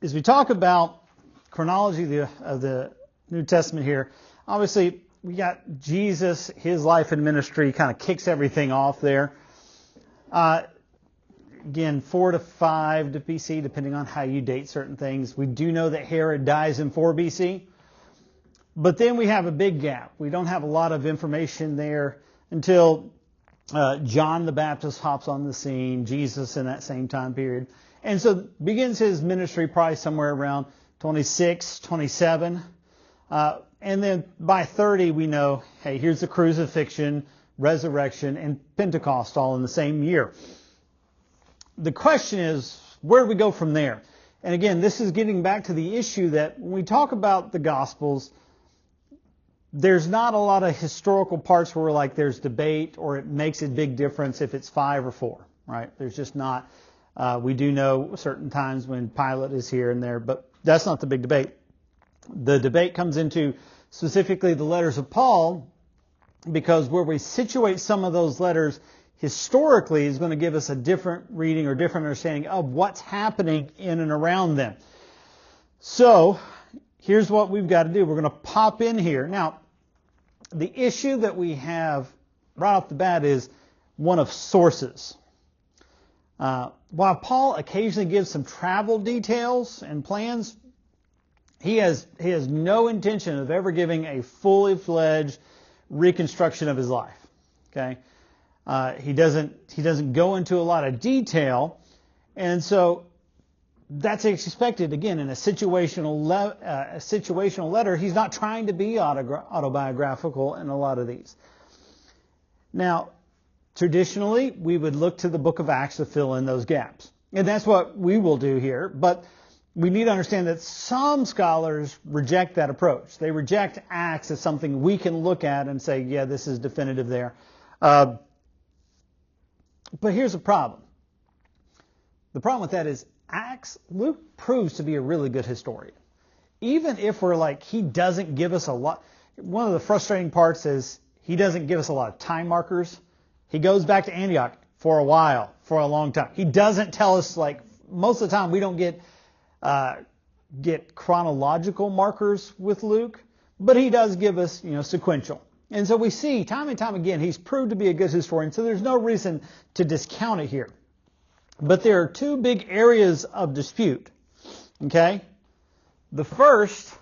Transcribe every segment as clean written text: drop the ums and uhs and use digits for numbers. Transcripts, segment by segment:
as we talk about chronology of the New Testament here, obviously we got Jesus, his life and ministry kind of kicks everything off there. Again, 4 to 5 BC, depending on how you date certain things. We do know that Herod dies in 4 BC. But then we have a big gap. We don't have a lot of information there until John the Baptist hops on the scene, Jesus in that same time period. And so begins his ministry probably somewhere around 26, 27. And then by 30 we know, hey, here's the crucifixion, resurrection, and Pentecost all in the same year. The question is, where do we go from there? And again, this is getting back to the issue that when we talk about the Gospels, there's not a lot of historical parts where we're like there's debate or it makes a big difference if it's 5 or 4, right? There's just not. We do know certain times when Pilate is here and there, but that's not the big debate. The debate comes into specifically the letters of Paul, because where we situate some of those letters historically is going to give us a different reading or different understanding of what's happening in and around them. So here's what we've got to do. We're going to pop in here. Now, the issue that we have right off the bat is one of sources. While Paul occasionally gives some travel details and plans, he has no intention of ever giving a fully fledged reconstruction of his life. Okay, he doesn't go into a lot of detail, and so that's expected. Again, in a situational letter, he's not trying to be autobiographical in a lot of these. Now, traditionally, we would look to the book of Acts to fill in those gaps, and that's what we will do here. But we need to understand that some scholars reject that approach. They reject Acts as something we can look at and say, yeah, this is definitive there. But here's the problem. The problem with that is Luke proves to be a really good historian. Even if we're like, he doesn't give us a lot. One of the frustrating parts is he doesn't give us a lot of time markers. He goes back to Antioch for a while, for a long time. He doesn't tell us, like, most of the time we don't get chronological markers with Luke, but he does give us, sequential. And so we see time and time again he's proved to be a good historian, so there's no reason to discount it here. But there are two big areas of dispute. Okay? The first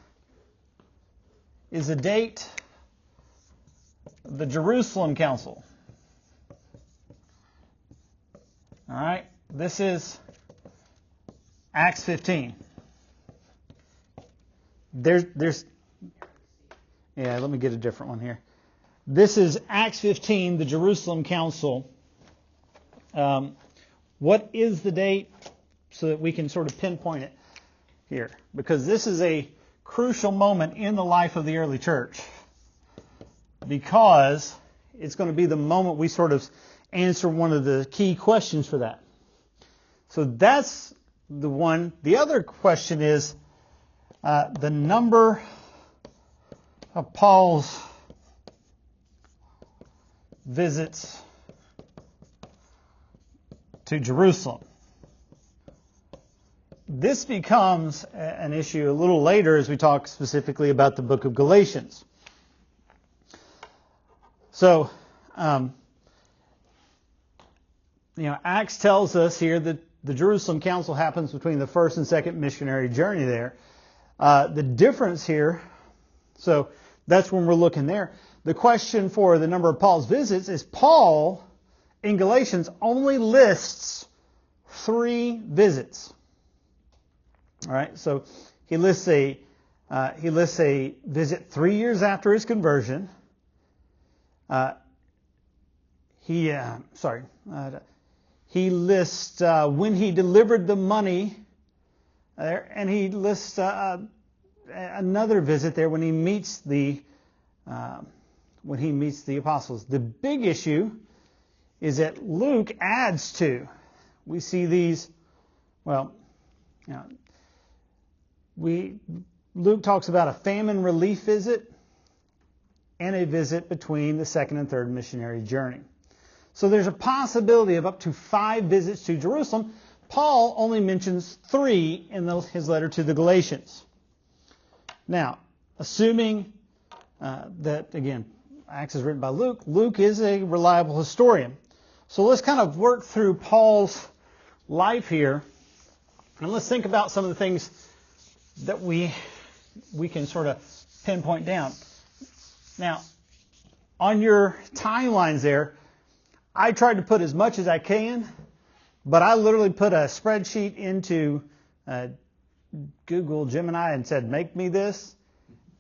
is the date of the Jerusalem Council. All right? This is Acts 15. Let me get a different one here. This is Acts 15, the Jerusalem Council. What is the date so that we can sort of pinpoint it here? Because this is a crucial moment in the life of the early church. Because it's going to be the moment we sort of answer one of the key questions for that. So that's the one. The other question is the number of Paul's visits to Jerusalem. This becomes an issue a little later as we talk specifically about the book of Galatians. So, Acts tells us here that the Jerusalem Council happens between the first and second missionary journey there. The difference here, so that's when we're looking there. The question for the number of Paul's visits is Paul in Galatians only lists 3 visits. All right, so he lists a visit 3 years after his conversion. He lists when he delivered the money there, and he lists another visit there when he meets the apostles. The big issue is that Luke adds to. We see these. Luke talks about a famine relief visit and a visit between the second and third missionary journey. So there's a possibility of up to 5 visits to Jerusalem, Paul only mentions 3 in his letter to the Galatians. Now, assuming that, again, Acts is written by Luke, Luke is a reliable historian. So let's kind of work through Paul's life here, and let's think about some of the things that we can sort of pinpoint down. Now, on your timelines there, I tried to put as much as I can, but I literally put a spreadsheet into Google Gemini and said, make me this.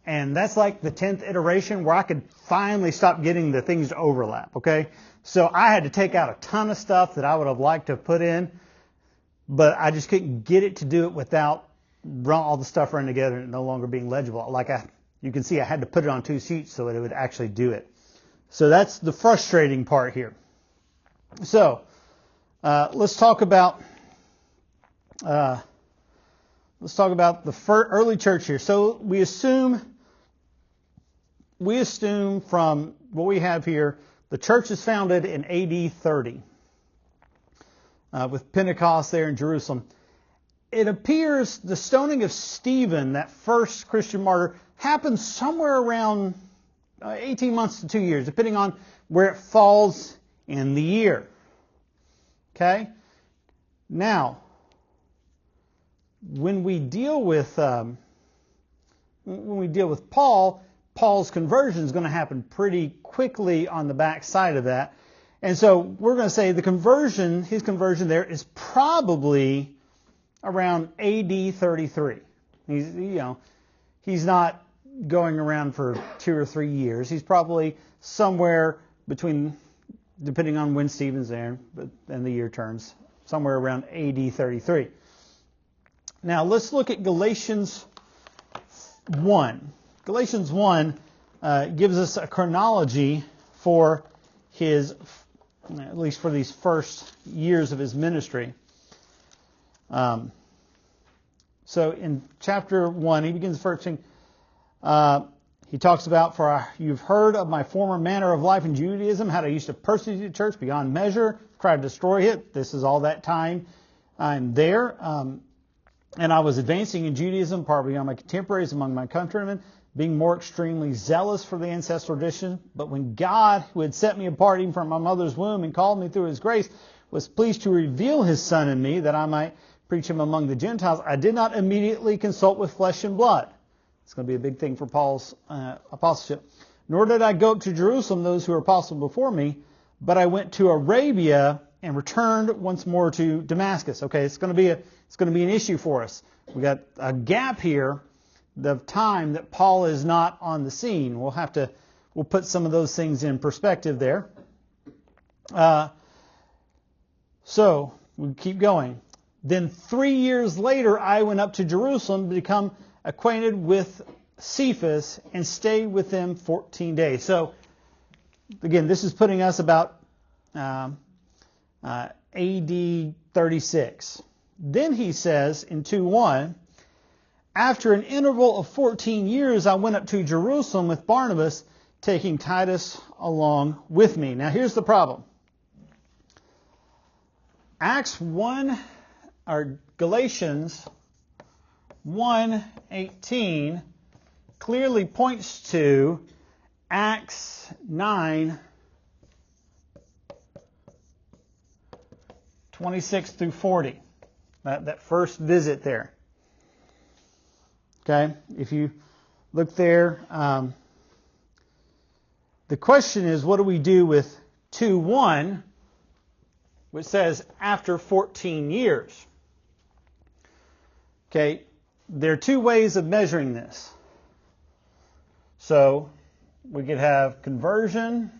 And that's like the 10th iteration where I could finally stop getting the things to overlap, okay? So I had to take out a ton of stuff that I would have liked to have put in, but I just couldn't get it to do it without all the stuff running together and it no longer being legible. You can see I had to put it on 2 sheets so that it would actually do it. So that's the frustrating part here. So let's talk about the early church here. So we assume from what we have here, the church is founded in AD 30 with Pentecost there in Jerusalem. It appears the stoning of Stephen, that first Christian martyr, happened somewhere around 18 months to 2 years, depending on where it falls in the year. Okay? Now, when we deal with Paul, Paul's conversion is going to happen pretty quickly on the back side of that. And so we're going to say his conversion there is probably around AD 33. He's not going around for 2 or 3 years. He's probably somewhere between, depending on when Stephen's there and the year turns, somewhere around AD 33. Now let's look at Galatians 1. Galatians 1 gives us a chronology for at least for these first years of his ministry. So in chapter 1, he begins the first thing. He talks about, for you've heard of my former manner of life in Judaism, how I used to persecute the church beyond measure, try to destroy it. This is all that time I'm there. And I was advancing in Judaism, partly on my contemporaries among my countrymen, being more extremely zealous for the ancestral tradition. But when God, who had set me apart even from my mother's womb and called me through His grace, was pleased to reveal His Son in me, that I might preach Him among the Gentiles, I did not immediately consult with flesh and blood. It's going to be a big thing for Paul's apostleship. Nor did I go up to Jerusalem, those who were apostles before me, but I went to Arabia and returned once more to Damascus. Okay, it's going to be an issue for us. We got a gap here of time that Paul is not on the scene. We'll put some of those things in perspective there. So we keep going. Then 3 years later, I went up to Jerusalem to become acquainted with Cephas and stayed with them 14 days. So again, this is putting us about AD 36. Then he says in 2:1, after an interval of 14 years, I went up to Jerusalem with Barnabas, taking Titus along with me. Now here's the problem. Galatians 1:18 clearly points to Acts 9:26 through 40. That first visit there. Okay, if you look there, the question is, what do we do with 2:1, which says after 14 years? Okay, there are 2 ways of measuring this. So we could have conversion,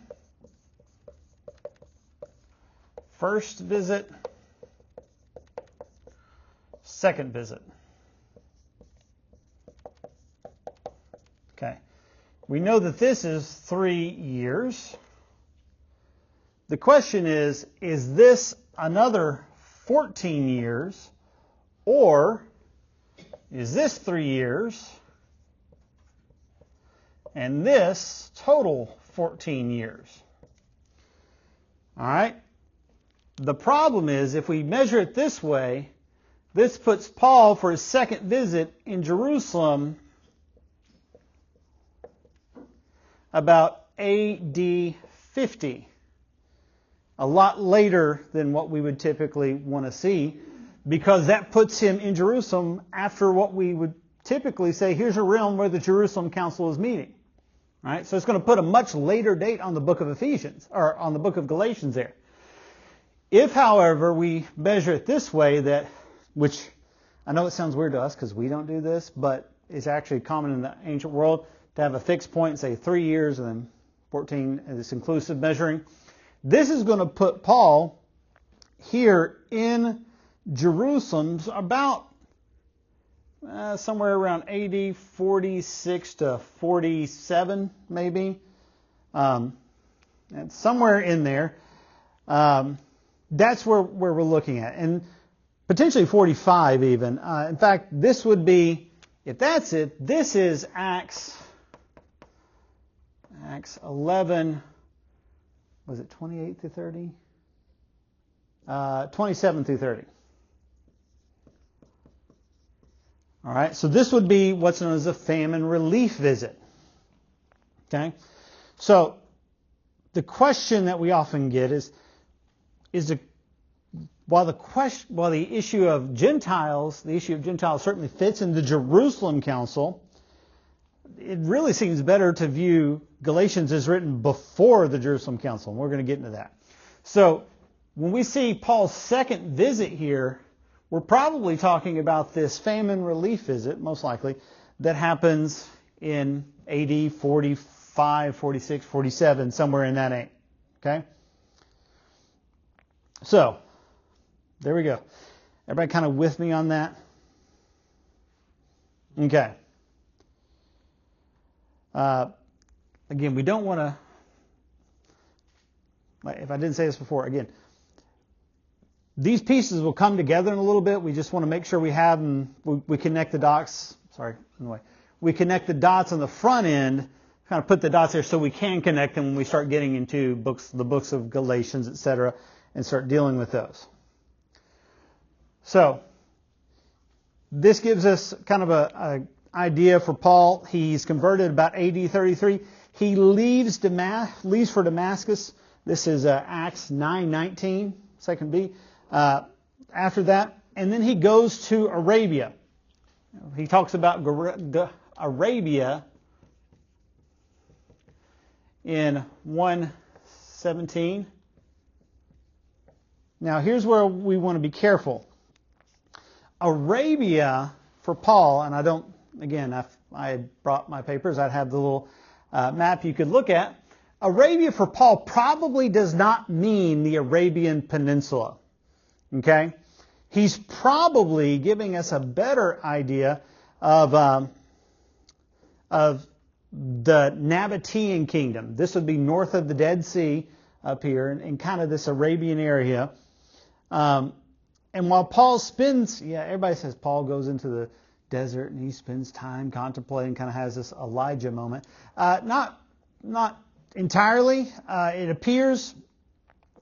first visit, second visit. Okay, we know that this is 3 years. The question is this another 14 years, or is this 3 years, and this total 14 years? All right? The problem is, if we measure it this way, this puts Paul for his second visit in Jerusalem about AD 50. A lot later than what we would typically want to see, because that puts him in Jerusalem after what we would typically say, here's a realm where the Jerusalem Council is meeting. Right? So it's going to put a much later date on the book of Ephesians, or on the book of Galatians there. If, however, we measure it this way, which I know it sounds weird to us because we don't do this, but it's actually common in the ancient world to have a fixed point, say 3 years, and then 14 is inclusive measuring. This is going to put Paul here in Jerusalem about somewhere around AD 46 to 47, maybe. And somewhere in there. That's where we're looking at. And potentially 45 even. In fact, this would be, if that's it, this is Acts 11, was it 28 through 30? 27 through 30. All right, so this would be what's known as a famine relief visit. Okay? So the question that we often get is while the issue of Gentiles certainly fits in the Jerusalem Council, it really seems better to view Galatians as written before the Jerusalem Council, and we're going to get into that. So when we see Paul's second visit here, we're probably talking about this famine relief visit, most likely, that happens in AD 45, 46, 47, somewhere in that age. Okay? So, there we go. Everybody kind of with me on that? Okay. Again, we don't want to, if I didn't say this before, again, these pieces will come together in a little bit. We just want to make sure we have them, we connect the dots, we connect the dots on the front end, kind of put the dots there so we can connect them when we start getting into the books of Galatians, etc., and start dealing with those. So, this gives us kind of an idea for Paul. He's converted about AD 33. He leaves for Damascus. This is Acts 9:19, second B. After that, and then he goes to Arabia. He talks about Arabia in 1:17. Now, here's where we want to be careful. Arabia for Paul, and if I had brought my papers, I'd have the little map you could look at. Arabia for Paul probably does not mean the Arabian Peninsula. Okay? He's probably giving us a better idea of the Nabatean kingdom. This would be north of the Dead Sea up here in kind of this Arabian area. And while Paul everybody says Paul goes into the desert and he spends time contemplating, kind of has this Elijah moment. Not entirely. It appears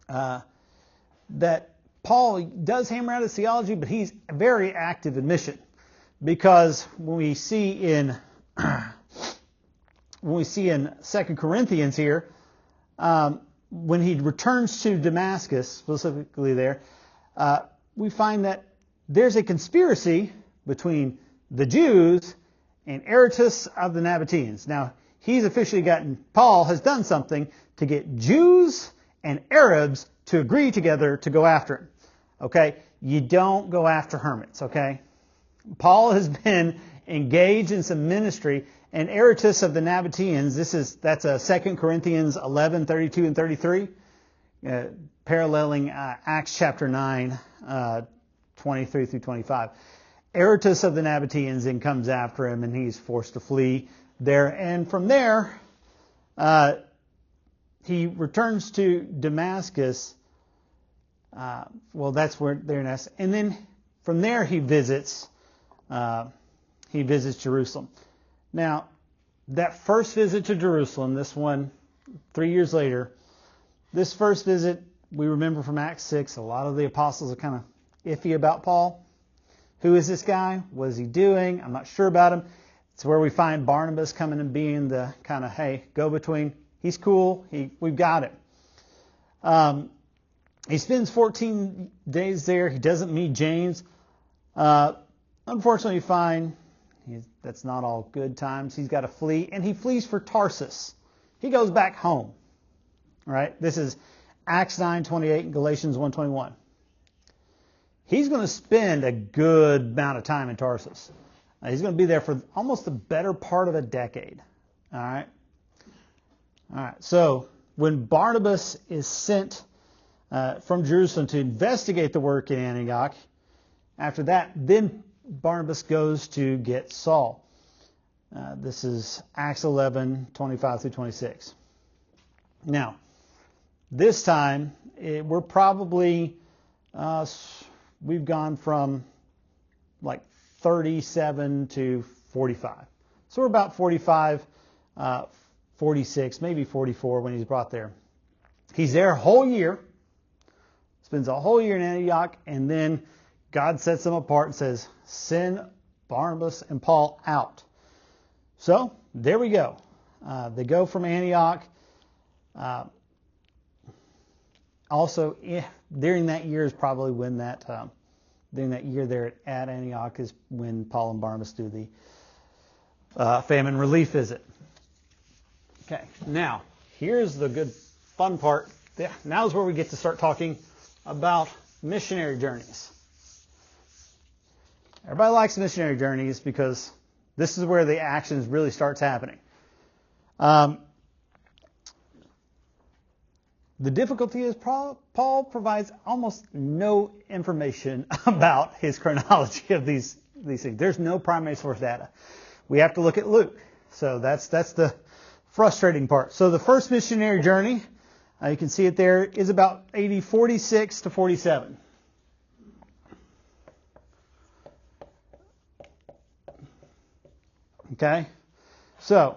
that Paul does hammer out his theology, but he's very active in mission, because when we see in 2 Corinthians here, when he returns to Damascus, specifically there, we find that there's a conspiracy between the Jews and Aretas of the Nabateans. Now, Paul has done something to get Jews and Arabs to agree together to go after him. Okay? You don't go after hermits, okay? Paul has been engaged in some ministry, and Aretas of the Nabateans, that's 2 Corinthians 11, 32 and 33, paralleling Acts chapter 9, 23 through 25. Aretas of the Nabateans then comes after him, and he's forced to flee there. And from there, he returns to Damascus. That's where they're next. And then from there he visits Jerusalem. Now, that first visit to Jerusalem, this one 3 years later, this first visit we remember from Acts 6, a lot of the apostles are kind of iffy about Paul. Who is this guy? What is he doing? I'm not sure about him. It's where we find Barnabas coming and being the kind of, hey, go-between. He's cool. We've got it. He spends 14 days there. He doesn't meet James. Unfortunately, you find that's not all good times. He's got to flee, and he flees for Tarsus. He goes back home. All right? This is Acts 9:28 and Galatians 1:21. He's going to spend a good amount of time in Tarsus. He's going to be there for almost the better part of a decade. All right? All right. So when Barnabas is sent from Jerusalem to investigate the work in Antioch, after that, then Barnabas goes to get Saul. This is Acts 11:25 through 26. Now, this time, we're probably, we've gone from like 37 to 45. So we're about 45, 46, maybe 44 when he's brought there. He's there a whole year, spends a whole year in Antioch, and then God sets them apart and says, send Barnabas and Paul out. So there we go. They go from Antioch. Also, during that year is probably when during that year there at Antioch is when Paul and Barnabas do the famine relief visit. Okay, now here's the good fun part. Now's where we get to start talking about missionary journeys. Everybody likes missionary journeys because this is where the actions really starts happening. The difficulty is Paul provides almost no information about his chronology of these things. There's no primary source data. We have to look at Luke. So that's the frustrating part. So the first missionary journey, you can see it there, is about AD 46 to 47. Okay? So,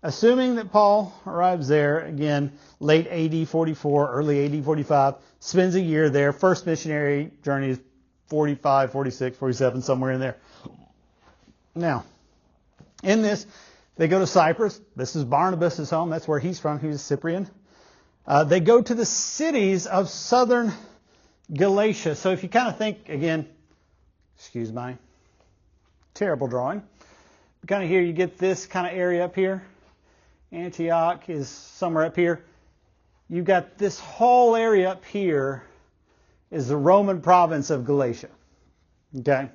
assuming that Paul arrives there, again, late AD 44, early AD 45, spends a year there. First missionary journey is 45, 46, 47, somewhere in there. Now, in this, they go to Cyprus. This is Barnabas' home. That's where he's from. He's a Cyprian. They go to the cities of southern Galatia. So if you kind of think, again, excuse my terrible drawing. Kind of here, you get this kind of area up here. Antioch is somewhere up here. You've got this whole area up here is the Roman province of Galatia. Okay?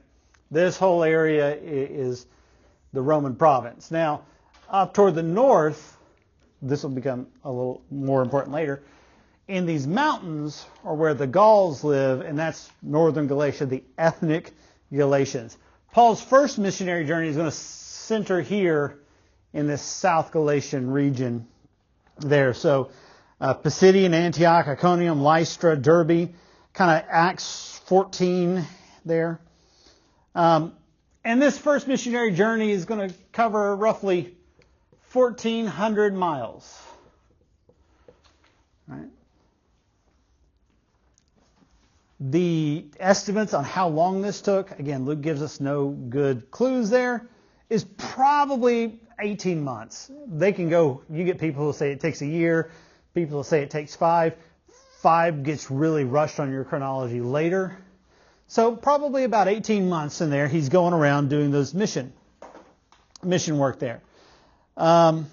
This whole area is the Roman province. Now, up toward the north, this will become a little more important later, in these mountains are where the Gauls live, and that's northern Galatia, the ethnic Galatians. Paul's first missionary journey is going to center here in this South Galatian region there. So Pisidian, Antioch, Iconium, Lystra, Derbe, kind of Acts 14 there. And this first missionary journey is going to cover roughly 1,400 miles. Right? The estimates on how long this took, again, Luke gives us no good clues there, is probably 18 months. They can go, you get people who say it takes a year, people who say it takes 5. 5 gets really rushed on your chronology later. So probably about 18 months in there, he's going around doing those mission work there. So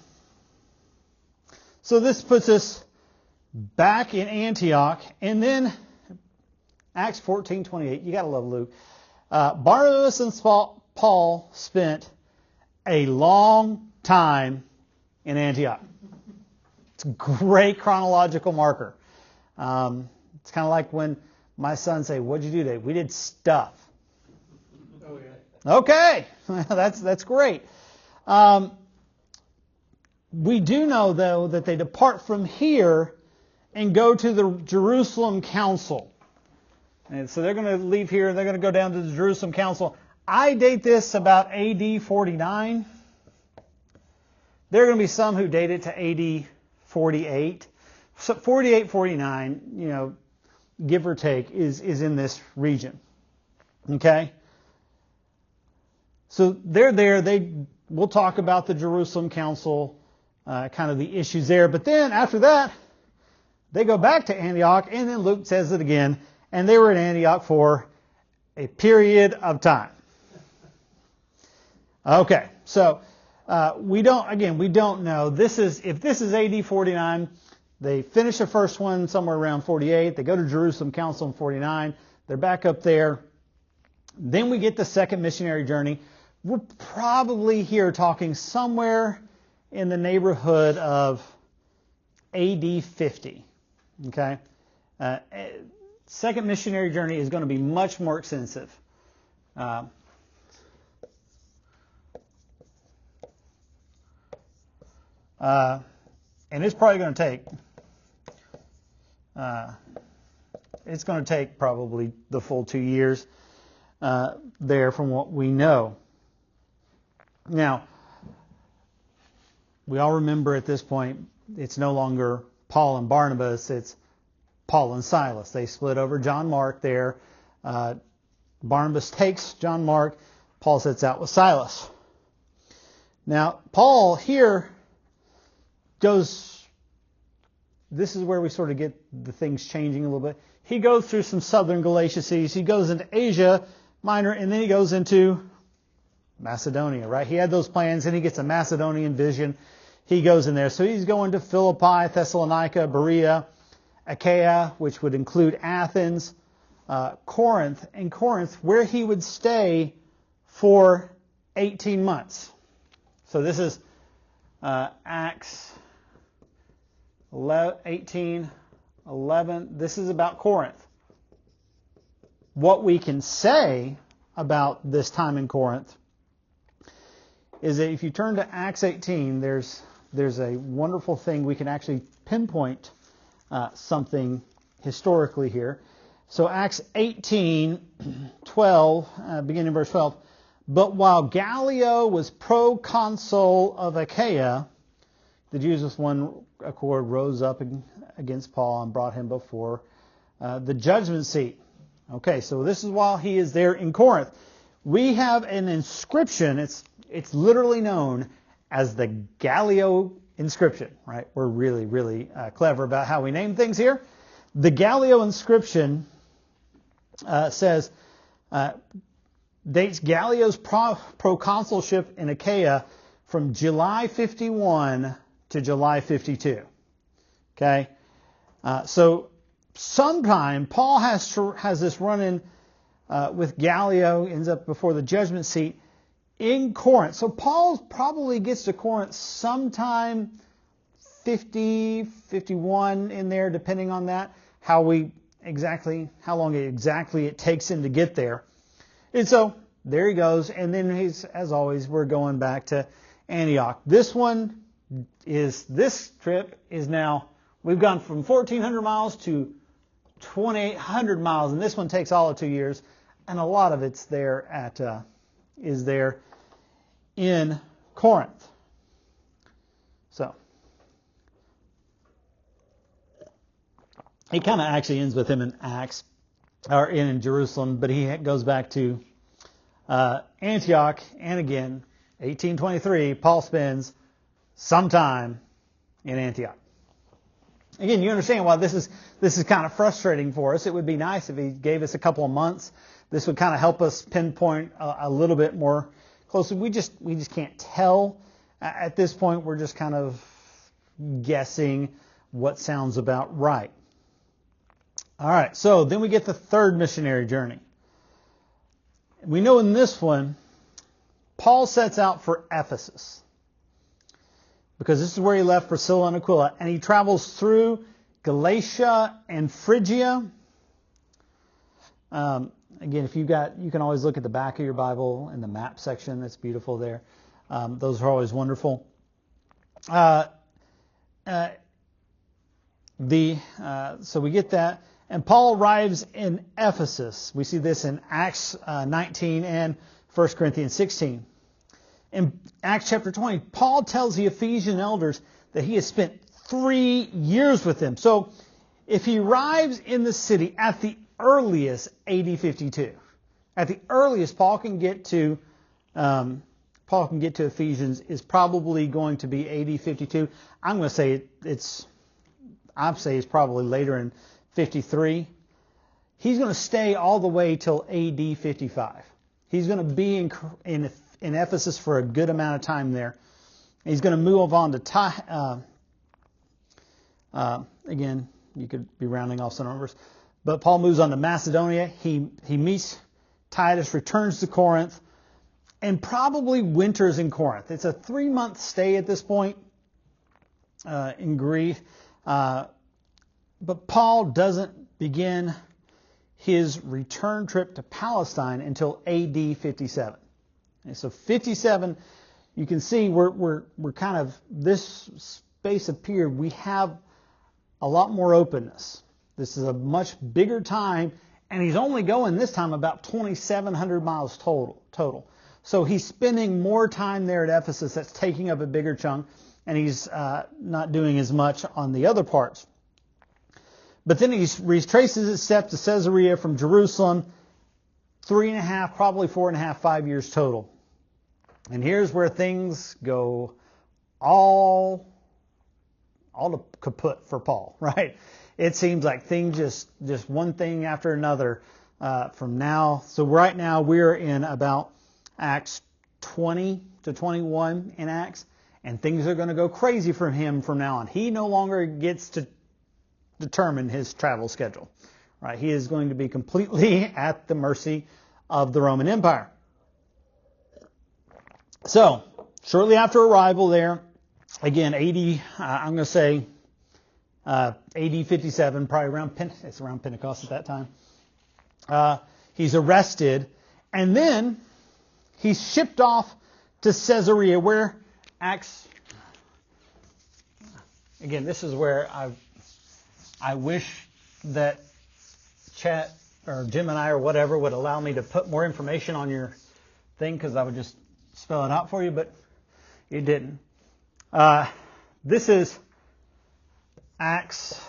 this puts us back in Antioch, and then Acts 14:28. You got to love Luke. Barnabas and Paul spent a long time in Antioch. It's a great chronological marker. It's kind of like when my sons say, "What'd you do today?" We did stuff. Oh yeah. Okay, that's great. We do know though that they depart from here and go to the Jerusalem Council. And so they're going to leave here and they're going to go down to the Jerusalem Council. I date this about AD 49. There are going to be some who date it to AD 48. So 48, 49, give or take, is in this region. Okay? So they're there. We'll talk about the Jerusalem Council, kind of the issues there. But then after that, they go back to Antioch, and then Luke says it again, and they were in Antioch for a period of time. Okay, so we don't know. If this is AD 49, they finish the first one somewhere around 48. They go to Jerusalem Council in 49. They're back up there. Then we get the second missionary journey. We're probably here talking somewhere in the neighborhood of AD 50. Okay? Second missionary journey is going to be much more extensive. And it's probably going to take, probably the full 2 years there from what we know. Now, we all remember at this point, it's no longer Paul and Barnabas, it's Paul and Silas. They split over John Mark there. Barnabas takes John Mark. Paul sets out with Silas. Now, Paul here goes, this is where we sort of get the things changing a little bit. He goes through some southern Galatia cities. He goes into Asia Minor, and then he goes into Macedonia, right? He had those plans, and he gets a Macedonian vision. He goes in there. So he's going to Philippi, Thessalonica, Berea, Achaia, which would include Athens, Corinth, and Corinth, where he would stay for 18 months. So this is Acts 18, 11. This is about Corinth. What we can say about this time in Corinth is that if you turn to Acts 18, there's a wonderful thing. We can actually pinpoint something historically here. So Acts 18, 12, beginning in verse 12. But while Gallio was proconsul of Achaia, the Jews with one accord rose up against Paul and brought him before the judgment seat. Okay, so this is while he is there in Corinth. We have an inscription. It's literally known as the Gallio inscription, right? We're really, really clever about how we name things here. The Gallio inscription dates Gallio's proconsulship in Achaia from July 51 to July 52. Okay? So sometime Paul has this run-in with Gallio, ends up before the judgment seat in Corinth. So Paul probably gets to Corinth sometime 50, 51 in there, depending on that, how long exactly it takes him to get there. And so there he goes. And then as always, we're going back to Antioch. This trip is now, we've gone from 1,400 miles to 2,800 miles, and this one takes all of 2 years, and a lot of it's there is there in Corinth. So it kind of actually ends with him in Acts, or in Jerusalem, but he goes back to Antioch, and again, 1823, Paul spends some time in Antioch. Again, you understand why this is kind of frustrating for us. It would be nice if he gave us a couple of months. This would kind of help us pinpoint a little bit more closely. We just can't tell at this point. We're just kind of guessing what sounds about right. All right, so then we get the third missionary journey. We know in this one, Paul sets out for Ephesus, because this is where he left Priscilla and Aquila, and he travels through Galatia and Phrygia. Again, you can always look at the back of your Bible in the map section. That's beautiful there. Those are always wonderful. So we get that. And Paul arrives in Ephesus. We see this in Acts 19 and 1 Corinthians 16. In Acts chapter 20, Paul tells the Ephesian elders that he has spent 3 years with him. So if he arrives in the city at the earliest, AD 52, at the earliest, Paul can get to Ephesians is probably going to be AD 52. I'm going to say it's probably later in 53. He's going to stay all the way till AD 55. He's going to be in Ephesus for a good amount of time there. He's going to move on to again, you could be rounding off some numbers, but Paul moves on to Macedonia. He meets Titus, returns to Corinth, and probably winters in Corinth. It's a 3-month stay at this point in Greece. But Paul doesn't begin his return trip to Palestine until AD 57. And so 57, you can see we're kind of, this space of period, we have a lot more openness. This is a much bigger time, and he's only going this time about 2,700 miles total. So he's spending more time there at Ephesus. That's taking up a bigger chunk, and he's not doing as much on the other parts. But then he retraces his steps to Caesarea from Jerusalem, 3.5, probably 4.5, 5 years total. And here's where things go all to kaput for Paul, right? It seems like things just one thing after another from now. So right now we're in about Acts 20 to 21 in Acts, and things are going to go crazy for him from now on. He no longer gets to determine his travel schedule, right? He is going to be completely at the mercy of the Roman Empire. So, shortly after arrival there, again, I'm going to say AD 57, probably around Pentecost at that time. He's arrested, and then he's shipped off to Caesarea, where Acts. Again, this is where I wish that chat or Jim and I or whatever would allow me to put more information on your thing, because I would just spell it out for you, but it didn't. This is Acts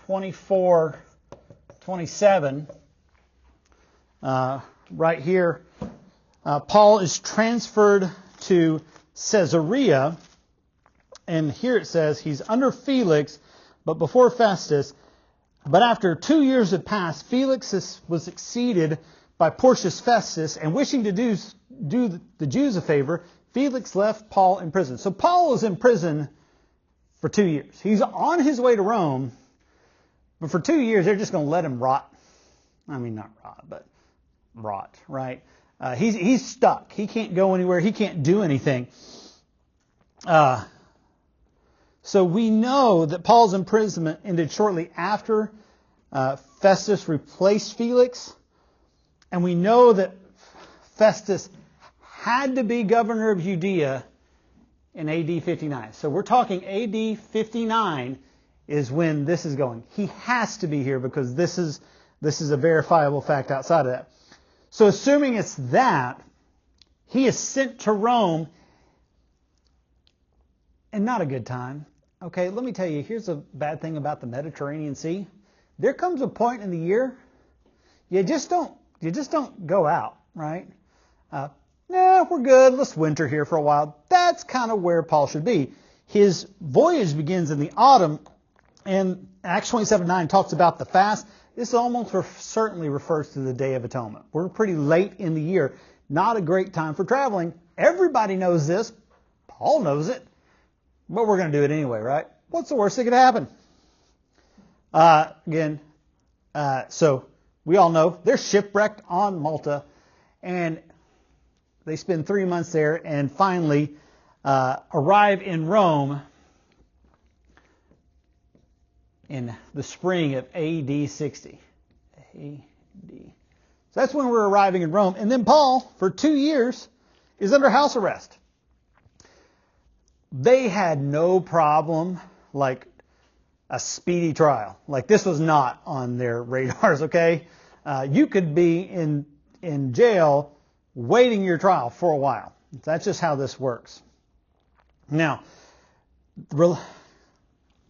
24:27. Right here, Paul is transferred to Caesarea, and here it says he's under Felix, but before Festus. But after 2 years had passed, Felix was succeeded by Porcius Festus, and wishing to do the Jews a favor, Felix left Paul in prison. So Paul is in prison for 2 years. He's on his way to Rome, but for 2 years they're just going to let him rot. I mean, not rot, but rot, right? He's stuck. He can't go anywhere. He can't do anything. So we know that Paul's imprisonment ended shortly after Festus replaced Felix. And we know that Festus had to be governor of Judea in AD 59. So we're talking AD 59 is when this is going. He has to be here because this is a verifiable fact outside of that. So assuming it's that, he is sent to Rome, and not a good time. Okay, let me tell you, here's a bad thing about the Mediterranean Sea. There comes a point in the year you just don't go out, right? We're good. Let's winter here for a while. That's kind of where Paul should be. His voyage begins in the autumn, and Acts 27:9 talks about the fast. This almost certainly refers to the Day of Atonement. We're pretty late in the year. Not a great time for traveling. Everybody knows this. Paul knows it. But we're going to do it anyway, right? What's the worst that could happen? So we all know they're shipwrecked on Malta, and they spend 3 months there and finally arrive in Rome in the spring of AD 60. So that's when we're arriving in Rome. And then Paul, for 2 years, is under house arrest. They had no problem, like a speedy trial. Like this was not on their radars, okay? You could be in jail waiting your trial for a while. That's just how this works. Now,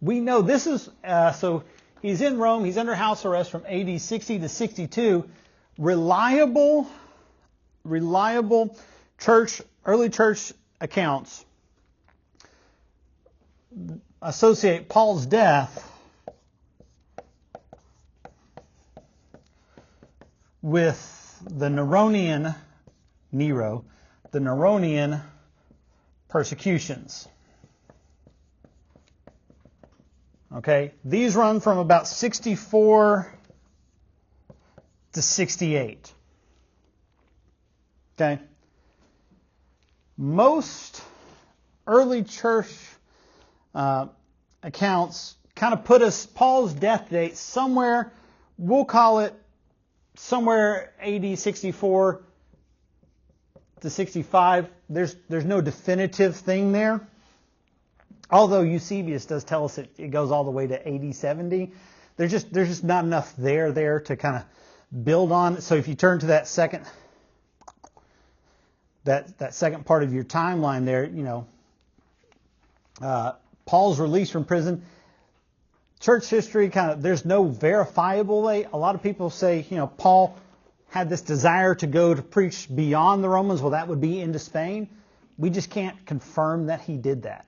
we know this is, so he's in Rome, he's under house arrest from AD 60 to 62. Reliable early church accounts associate Paul's death with the Neronian persecutions. Okay, these run from about 64 to 68. Okay, most early church accounts kind of put Paul's death date somewhere, we'll call it somewhere AD 64 to 65. There's no definitive thing there. Although Eusebius does tell us it goes all the way to AD 70. There's just not enough there to kind of build on. So if you turn to that second part of your timeline there, Paul's release from prison. Church history there's no verifiable way. A lot of people say, Paul had this desire to go to preach beyond the Romans. Well, that would be into Spain. We just can't confirm that he did that.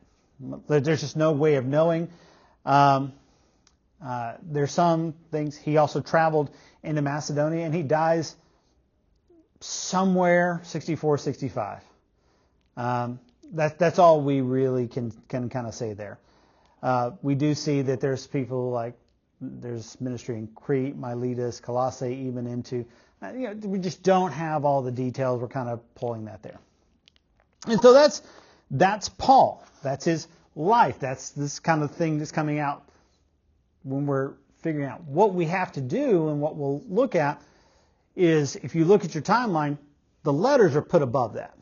There's just no way of knowing. There's some things. He also traveled into Macedonia, and he dies somewhere 64, 65. That's all we really can kind of say there. We do see that there's people like there's ministry in Crete, Miletus, Colossae, even into we just don't have all the details. We're kind of pulling that there, and so that's Paul. That's his life. That's this kind of thing that's coming out when we're figuring out what we have to do, and what we'll look at is if you look at your timeline, the letters are put above that.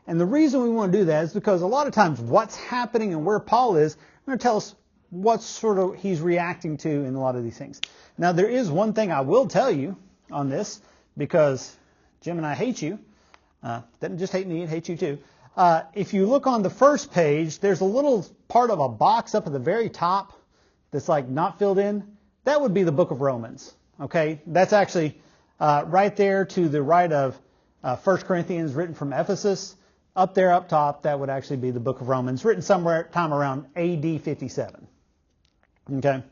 And the reason we want to do that is because a lot of times what's happening and where Paul is going to tell us what sort of he's reacting to in a lot of these things. Now, there is one thing I will tell you on this, because Jim and I hate you. Didn't just hate me, it hates you too. If you look on the first page, there's a little part of a box up at the very top that's like not filled in. That would be the book of Romans. Okay, that's actually right there to the right of 1 Corinthians, written from Ephesus. Up there, up top, that would actually be the book of Romans, written somewhere time around AD 57. Okay.